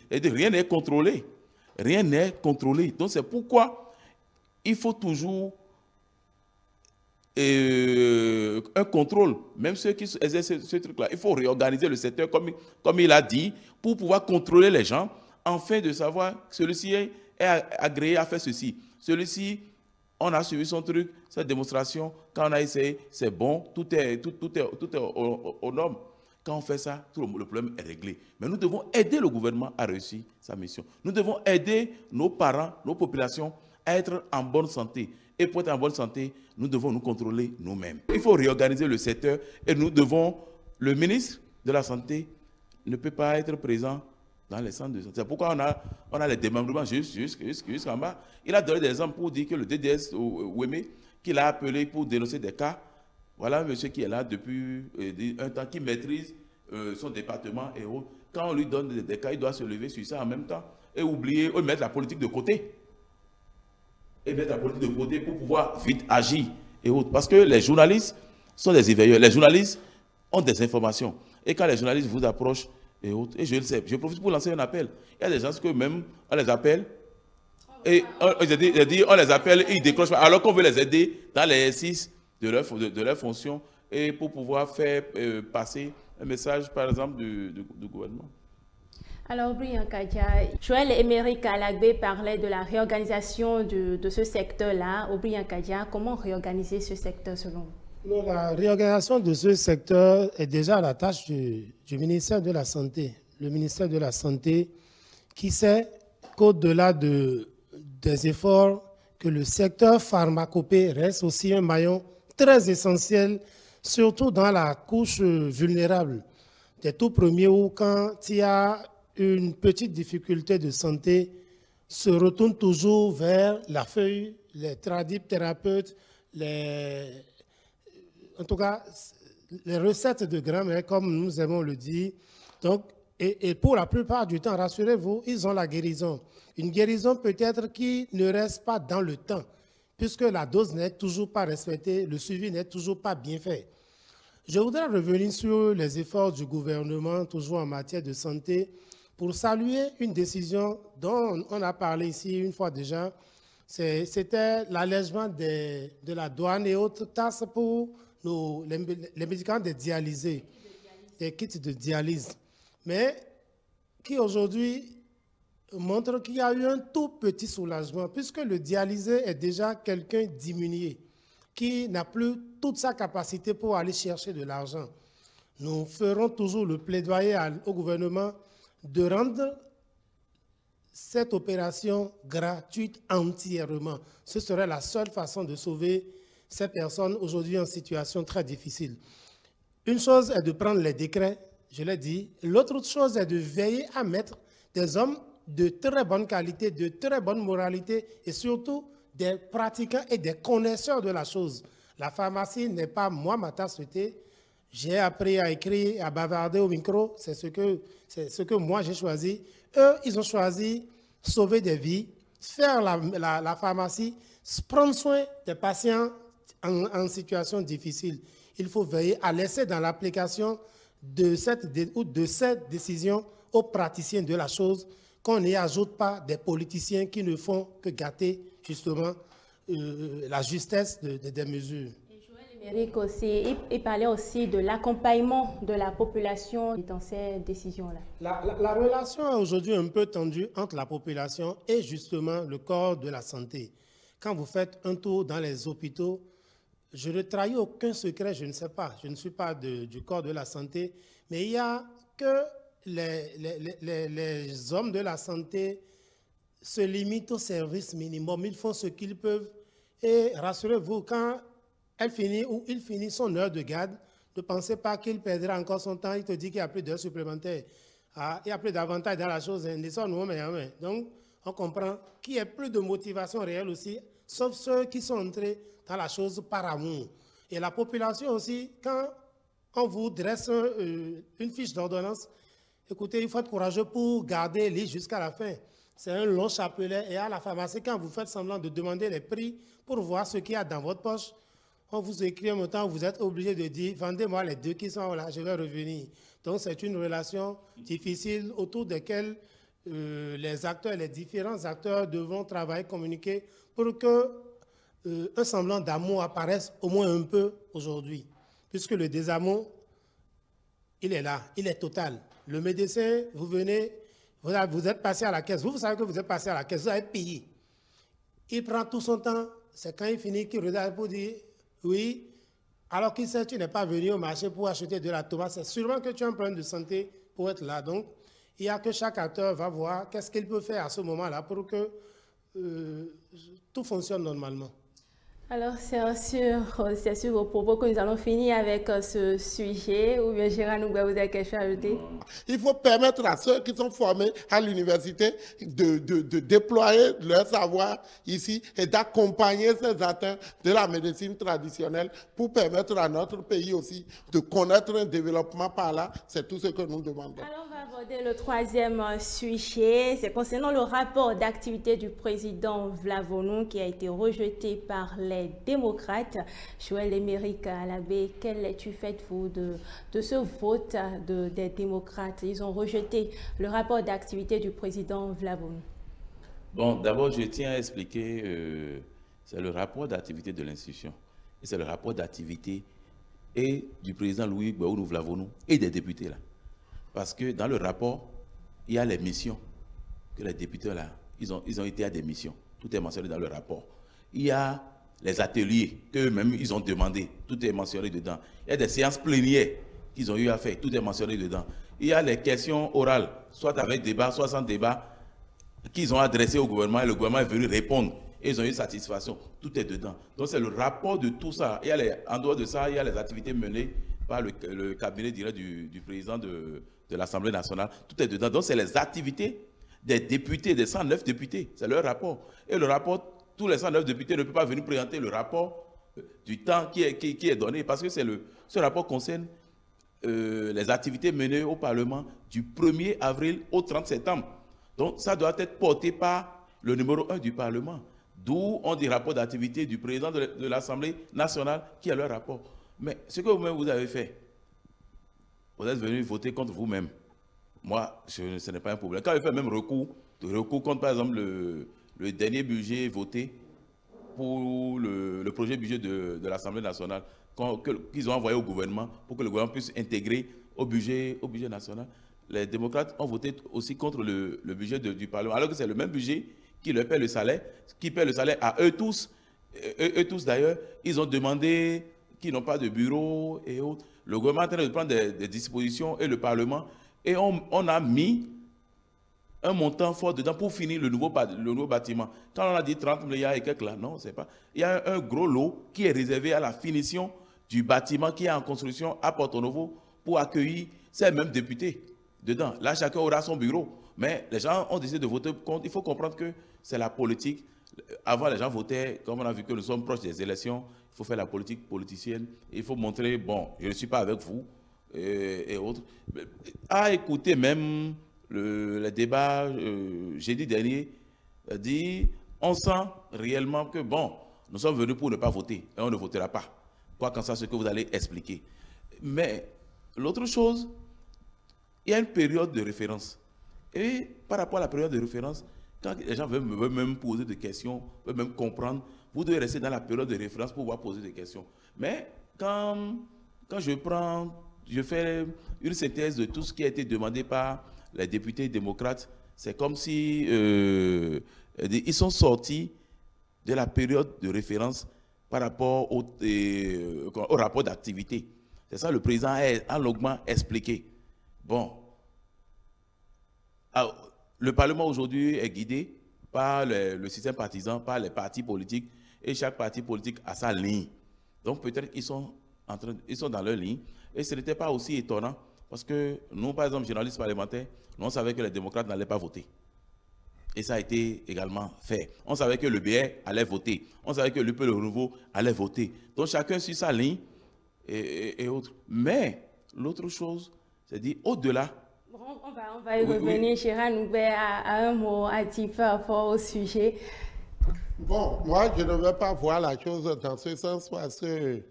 Et rien n'est contrôlé. Rien n'est contrôlé. Donc c'est pourquoi il faut toujours un contrôle, même ceux qui exercent ce truc-là. Il faut réorganiser le secteur comme il a dit, pour pouvoir contrôler les gens, afin de savoir que celui-ci est agréé à faire ceci. Celui-ci, on a suivi son truc, sa démonstration, quand on a essayé, c'est bon, tout est aux normes. Quand on fait ça, tout le problème est réglé. Mais nous devons aider le gouvernement à réussir sa mission. Nous devons aider nos parents, nos populations à être en bonne santé. Et pour être en bonne santé, nous devons nous contrôler nous-mêmes. Il faut réorganiser le secteur et nous devons, le ministre de la Santé ne peut pas être présent dans les centres de santé. C'est pourquoi on a les démembrements jusqu'en bas. Il a donné des exemples pour dire que le DDS Ouémé, qu'il a appelé pour dénoncer des cas, voilà un monsieur qui est là depuis un temps, qui maîtrise son département et autres. Quand on lui donne des cas, il doit se lever sur ça en même temps et oublier, ou mettre la politique de côté. Et mettre la politique de côté pour pouvoir vite agir et autres. Parce que les journalistes sont des éveilleurs. Les journalistes ont des informations. Et quand les journalistes vous approchent et autres, et je le sais, je profite pour lancer un appel. Il y a des gens que même, on les appelle, et on les appelle et ils décrochent pas, alors qu'on veut les aider dans l'exercice de leur fonction et pour pouvoir faire passer un message, par exemple, du gouvernement. Alors, Brian Kadia, Joël Émeric Alagbé parlait de la réorganisation de ce secteur-là. Brian Kadia, comment réorganiser ce secteur selon vous? Non, la réorganisation de ce secteur est déjà la tâche du ministère de la Santé. Le ministère de la Santé qui sait qu'au-delà des efforts, que le secteur pharmacopée reste aussi un maillon très essentiel, surtout dans la couche vulnérable. Des tout premiers où, quand il y a une petite difficulté de santé, se retourne toujours vers la feuille, les thérapeutes, en tout cas, les recettes de grand-mère, comme nous aimons le dire. Donc, et pour la plupart du temps, rassurez-vous, ils ont la guérison. Une guérison peut-être qui ne reste pas dans le temps, puisque la dose n'est toujours pas respectée, le suivi n'est toujours pas bien fait. Je voudrais revenir sur les efforts du gouvernement, toujours en matière de santé, pour saluer une décision dont on a parlé ici une fois déjà. C'était l'allègement de la douane et autres taxes pour les médicaments de dialysés, des kits de dialyse, mais qui aujourd'hui montre qu'il y a eu un tout petit soulagement, puisque le dialysé est déjà quelqu'un diminué, qui n'a plus toute sa capacité pour aller chercher de l'argent. Nous ferons toujours le plaidoyer au gouvernement de rendre cette opération gratuite entièrement. Ce serait la seule façon de sauver ces personnes aujourd'hui en situation très difficile. Une chose est de prendre les décrets, je l'ai dit. L'autre chose est de veiller à mettre des hommes de très bonne qualité, de très bonne moralité et surtout des pratiquants et des connaisseurs de la chose. La pharmacie n'est pas moi ma tasse de thé. J'ai appris à écrire, à bavarder au micro, c'est ce que moi j'ai choisi. Eux, ils ont choisi sauver des vies, faire la pharmacie, prendre soin des patients en situation difficile. Il faut veiller à laisser dans l'application de cette décision aux praticiens de la chose, qu'on n'y ajoute pas des politiciens qui ne font que gâter justement la justesse des mesures. Émeric aussi, il parlait aussi de l'accompagnement de la population dans ces décisions-là. La relation est aujourd'hui un peu tendue entre la population et justement le corps de la santé. Quand vous faites un tour dans les hôpitaux, je ne trahis aucun secret, je ne sais pas, je ne suis pas du corps de la santé, mais il y a que les hommes de la santé se limitent au service minimum, ils font ce qu'ils peuvent et rassurez-vous, quand elle finit ou il finit son heure de garde, ne pensez pas qu'il perdra encore son temps, il te dit qu'il n'y a plus d'heures supplémentaires. Ah, il n'y a plus d'avantages dans la chose. Donc, on comprend qu'il n'y a plus de motivation réelle aussi, sauf ceux qui sont entrés dans la chose par amour. Et la population aussi, quand on vous dresse une fiche d'ordonnance, écoutez, il faut être courageux pour garder l'île jusqu'à la fin. C'est un long chapelet. Et à la pharmacie, quand vous faites semblant de demander les prix pour voir ce qu'il y a dans votre poche, on vous écrit en même temps, vous êtes obligé de dire, vendez-moi les deux qui sont là, je vais revenir. Donc c'est une relation difficile autour de laquelle les différents acteurs devront travailler, communiquer pour que un semblant d'amour apparaisse au moins un peu aujourd'hui, puisque le désamour, il est là, il est total. Le médecin, vous venez, vous êtes passé à la caisse, vous savez que vous êtes passé à la caisse, vous avez payé. Il prend tout son temps, c'est quand il finit qu'il regarde pour dire oui, alors qu'il sait que tu n'es pas venu au marché pour acheter de la tomate, c'est sûrement que tu as un problème de santé pour être là. Donc, il y a que chaque acteur va voir qu'est-ce qu'il peut faire à ce moment-là pour que tout fonctionne normalement. Alors, c'est sur vos propos que nous allons finir avec ce sujet, ou bien Gérard Noubert, vous avez quelque chose à ajouter? Il faut permettre à ceux qui sont formés à l'université de déployer leur savoir ici et d'accompagner ces acteurs de la médecine traditionnelle pour permettre à notre pays aussi de connaître un développement par là. C'est tout ce que nous demandons. Alors, on va aborder le troisième sujet. C'est concernant le rapport d'activité du président Vlavonou qui a été rejeté par les démocrates. Joël Émeric Alabé, quel est-tu fait vous de ce vote des démocrates? Ils ont rejeté le rapport d'activité du président Vlavonou. Bon, d'abord, je tiens à expliquer, c'est le rapport d'activité de l'institution. Et c'est le rapport d'activité et du président Louis Gbagbo Vlavonou et des députés là. Parce que dans le rapport, il y a les missions que les députés là, ils ont été à des missions. Tout est mentionné dans le rapport. Il y a les ateliers qu'eux-mêmes ils ont demandé, tout est mentionné dedans. Il y a des séances plénières qu'ils ont eu à faire, tout est mentionné dedans. Il y a les questions orales, soit avec débat, soit sans débat, qu'ils ont adressées au gouvernement et le gouvernement est venu répondre. Et ils ont eu satisfaction, tout est dedans. Donc c'est le rapport de tout ça. Il y a en dehors de ça, il y a les activités menées par le cabinet direct du président de l'Assemblée nationale, tout est dedans. Donc c'est les activités des députés, des 109 députés, c'est leur rapport. Et le rapport, tous les 109 députés ne peuvent pas venir présenter le rapport du temps qui est donné, parce que ce rapport concerne les activités menées au Parlement du 1er avril au 30 septembre. Donc ça doit être porté par le numéro 1 du Parlement, d'où on dit rapport d'activité du président de l'Assemblée nationale qui a leur rapport. Mais ce que vous-même vous avez fait, vous êtes venu voter contre vous-même. Moi, ce n'est pas un problème. Quand je fais même recours contre, par exemple, le dernier budget voté pour le projet budget de l'Assemblée nationale, qu'ils ont envoyé au gouvernement pour que le gouvernement puisse intégrer au budget national, les démocrates ont voté aussi contre le budget du Parlement, alors que c'est le même budget qui leur paie le salaire, qui paie le salaire à eux tous. Eux tous d'ailleurs, ils ont demandé qu'ils n'ont pas de bureau et autres. Le gouvernement est en train de prendre des dispositions et le Parlement, et on a mis un montant fort dedans pour finir le nouveau bâtiment. Quand on a dit 30 milliards et quelques là, non, c'est pas. Il y a un gros lot qui est réservé à la finition du bâtiment qui est en construction à Porto Novo pour accueillir ces mêmes députés dedans. Là, chacun aura son bureau. Mais les gens ont décidé de voter contre. Il faut comprendre que c'est la politique. Avant, les gens votaient, comme on a vu que nous sommes proches des élections, il faut faire la politique politicienne. Il faut montrer, bon, je ne suis pas avec vous et autres. À écouter même le débat jeudi dernier, dit, on sent réellement que, bon, nous sommes venus pour ne pas voter et on ne votera pas. Quoi qu'en soit ce que vous allez expliquer. Mais l'autre chose, il y a une période de référence. Et par rapport à la période de référence, quand les gens veulent même poser des questions, veulent même comprendre, vous devez rester dans la période de référence pour pouvoir poser des questions. Mais quand je fais une synthèse de tout ce qui a été demandé par les députés démocrates, c'est comme si ils sont sortis de la période de référence par rapport au rapport d'activité. C'est ça le président a longuement expliqué. Bon. Alors, le Parlement aujourd'hui est guidé par le système partisan, par les partis politiques, et chaque parti politique a sa ligne. Donc peut-être qu'ils sont dans leur ligne, et ce n'était pas aussi étonnant, parce que nous, par exemple, journalistes parlementaires, nous on savait que les démocrates n'allaient pas voter. Et ça a été également fait. On savait que le BR allait voter, on savait que l'UP Le Renouveau allait voter. Donc chacun suit sa ligne et autres. Mais l'autre chose, c'est dit au-delà. On va y revenir, Gérard Noubert, à un mot à dire par rapport au sujet. Bon, moi, je ne vais pas voir la chose dans ce sens parce que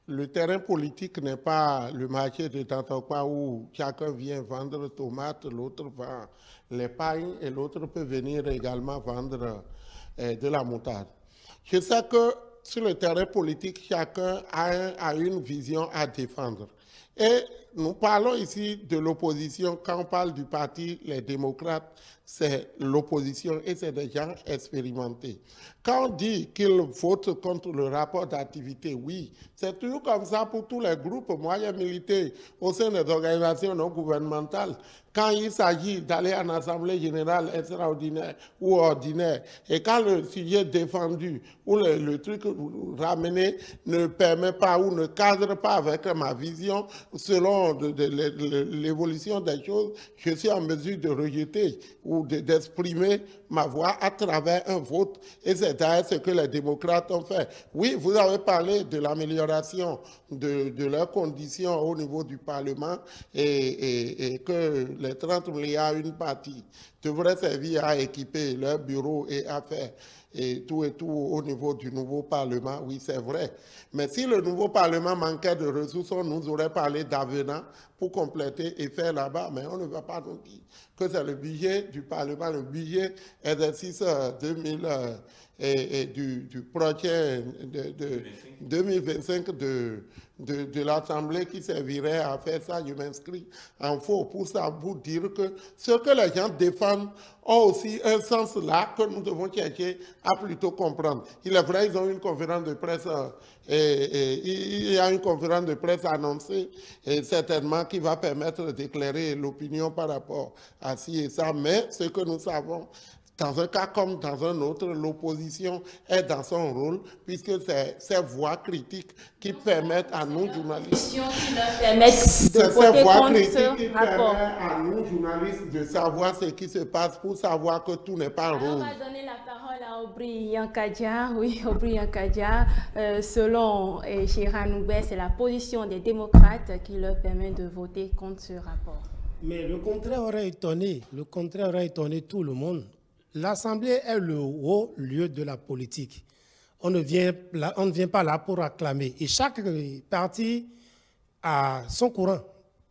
le terrain politique n'est pas le marché de Tantokwa où chacun vient vendre tomates, l'autre vend les pailles et l'autre peut venir également vendre de la moutarde. Je sais que sur le terrain politique, chacun a une vision à défendre. Et nous parlons ici de l'opposition. Quand on parle du parti, les démocrates, c'est l'opposition et c'est des gens expérimentés. Quand on dit qu'ils votent contre le rapport d'activité, oui, c'est toujours comme ça pour tous les groupes. Moi, j'ai milité au sein des organisations non gouvernementales. Quand il s'agit d'aller en assemblée générale extraordinaire ou ordinaire, et quand le sujet défendu ou le truc ramené ne permet pas ou ne cadre pas avec ma vision, selon l'évolution des choses, je suis en mesure de rejeter ou d'exprimer ma voix à travers un vote. Et c'est d'ailleurs ce que les démocrates ont fait. Oui, vous avez parlé de l'amélioration de leurs conditions au niveau du Parlement et que les 30 milliards, une partie, devraient servir à équiper leurs bureaux et à faire et tout au niveau du nouveau Parlement. Oui, c'est vrai. Mais si le nouveau Parlement manquait de ressources, on nous aurait parlé d'avenant pour compléter et faire là-bas. Mais on ne va pas nous dire que c'est le budget du Parlement, le budget exercice 2000 et du projet de 2025 de l'Assemblée qui servirait à faire ça. Je m'inscris en faux pour ça, pour dire que ce que les gens défendent ont aussi un sens là que nous devons chercher à plutôt comprendre. Il est vrai, ils ont une conférence de presse, il y a une conférence de presse annoncée, et certainement qui va permettre d'éclairer l'opinion par rapport à ci et ça, mais ce que nous savons, dans un cas comme dans un autre, l'opposition est dans son rôle, puisque c'est ces voix critiques qui permettent à nous, journalistes, à nous, journalistes, de savoir ce qui se passe pour savoir que tout n'est pas rose. On va donner la parole à Aubry Yankadia. Oui, Aubry Yankadia, selon Chira Noubert, c'est la position des démocrates qui leur permet de voter contre ce rapport. Mais le contraire aurait étonné tout le monde. L'Assemblée est le haut lieu de la politique. On ne vient pas là pour acclamer. Et chaque parti a son courant,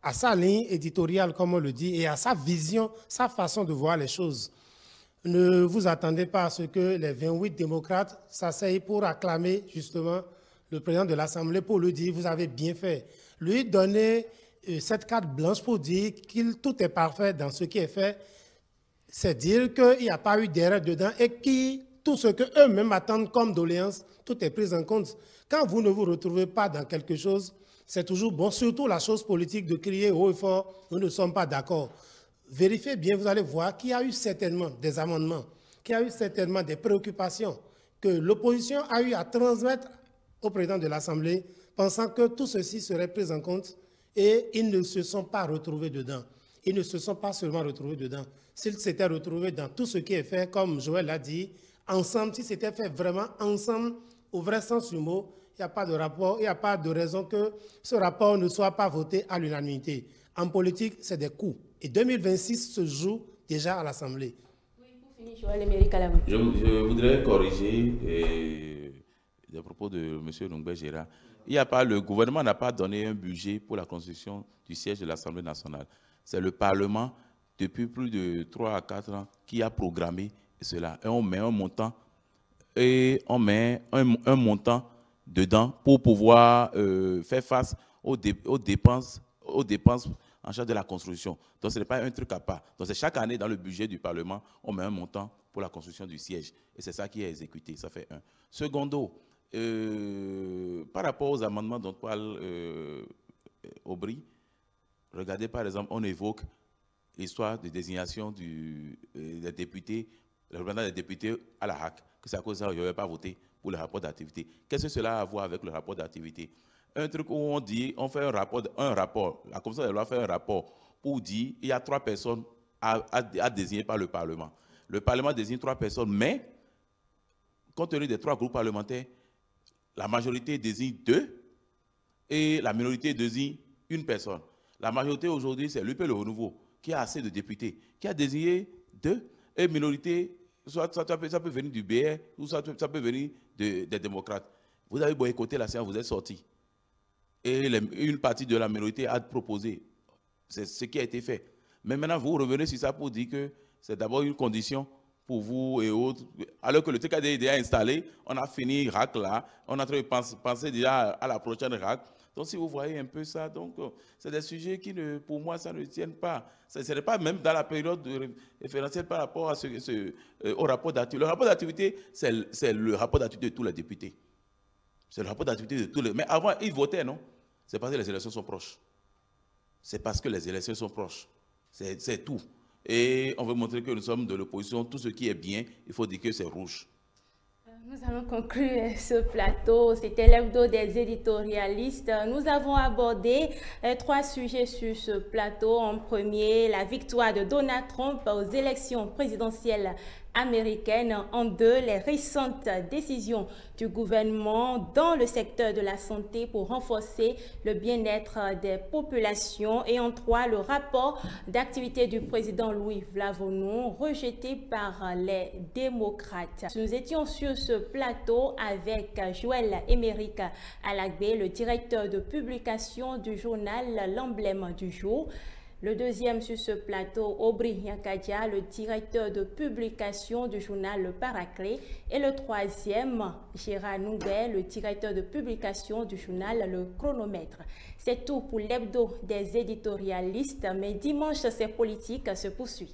a sa ligne éditoriale, comme on le dit, et a sa vision, sa façon de voir les choses. Ne vous attendez pas à ce que les 28 démocrates s'asseyent pour acclamer justement le président de l'Assemblée pour lui dire « vous avez bien fait ». Lui donner cette carte blanche pour dire que tout est parfait dans ce qui est fait, c'est dire qu'il n'y a pas eu d'erreur dedans et que tout ce qu'eux-mêmes attendent comme doléance, tout est pris en compte. Quand vous ne vous retrouvez pas dans quelque chose, c'est toujours bon, surtout la chose politique, de crier haut et fort, nous ne sommes pas d'accord. Vérifiez bien, vous allez voir qu'il y a eu certainement des amendements, qu'il y a eu certainement des préoccupations que l'opposition a eu à transmettre au président de l'Assemblée, pensant que tout ceci serait pris en compte et ils ne se sont pas retrouvés dedans. Ils ne se sont pas seulement retrouvés dedans. S'ils s'étaient retrouvés dans tout ce qui est fait, comme Joël l'a dit, ensemble, si c'était fait vraiment ensemble, au vrai sens du mot, il n'y a pas de rapport, il n'y a pas de raison que ce rapport ne soit pas voté à l'unanimité. En politique, c'est des coups. Et 2026 se joue déjà à l'Assemblée. Oui, pour finir, Joël Émeric Alamou. Je voudrais corriger les propos de M. Noubert Gérard. Le gouvernement n'a pas donné un budget pour la construction du siège de l'Assemblée nationale. C'est le Parlement, depuis plus de 3 à 4 ans, qui a programmé cela. Et on met un montant, dedans pour pouvoir faire face aux dépenses en charge de la construction. Donc ce n'est pas un truc à part. Donc c'est chaque année dans le budget du Parlement, on met un montant pour la construction du siège. Et c'est ça qui est exécuté. Ça fait un. Secondo, par rapport aux amendements dont parle Aubry, regardez par exemple, on évoque l'histoire de désignation des députés, le représentant des députés à la HAC, que c'est à cause de ça que je n'avais pas voté pour le rapport d'activité. Qu'est-ce que cela a à voir avec le rapport d'activité? Un truc où on dit, on fait un rapport, la commission des lois fait un rapport pour dire il y a 3 personnes à désigner par le Parlement. Le Parlement désigne 3 personnes, mais compte tenu des 3 groupes parlementaires, la majorité désigne 2 et la minorité désigne 1 personne. La majorité aujourd'hui, c'est l'UP Le Renouveau, qui a assez de députés, qui a désigné 2, et minorité, soit ça peut venir du BR, ou ça peut venir des démocrates. Vous avez boycotté la séance, vous êtes sortis. Et une partie de la minorité a proposé. C'est ce qui a été fait. Mais maintenant, vous revenez sur ça pour dire que c'est d'abord une condition pour vous et autres. Alors que le TKD est déjà installé, on a fini RAC là, on est en train de penser déjà à la prochaine RAC. Donc si vous voyez un peu ça, donc c'est des sujets qui, pour moi, ça ne tiennent pas. Ce n'est pas même dans la période référentielle par rapport à au rapport d'activité. Le rapport d'activité, c'est le rapport d'activité de tous les députés. C'est le rapport d'activité de tous les... Mais avant, ils votaient, non? C'est parce que les élections sont proches. C'est parce que les élections sont proches. C'est tout. Et on veut montrer que nous sommes de l'opposition. Tout ce qui est bien, il faut dire que c'est rouge. Nous allons conclure ce plateau. C'était l'hebdo des éditorialistes. Nous avons abordé 3 sujets sur ce plateau. En premier, la victoire de Donald Trump aux élections présidentielles américaines. En 2, les récentes décisions du gouvernement dans le secteur de la santé pour renforcer le bien-être des populations. Et en 3, le rapport d'activité du président Louis Vlavonou rejeté par les démocrates. Nous étions sur ce plateau avec Joël Émeric Alagbé, le directeur de publication du journal L'Emblème du jour. Le deuxième sur ce plateau, Aubry Yankadia, le directeur de publication du journal Le Paraclet. Et le troisième, Gérard Nouguet, le directeur de publication du journal Le Chronomètre. C'est tout pour l'hebdo des éditorialistes, mais dimanche, c'est politique se poursuit.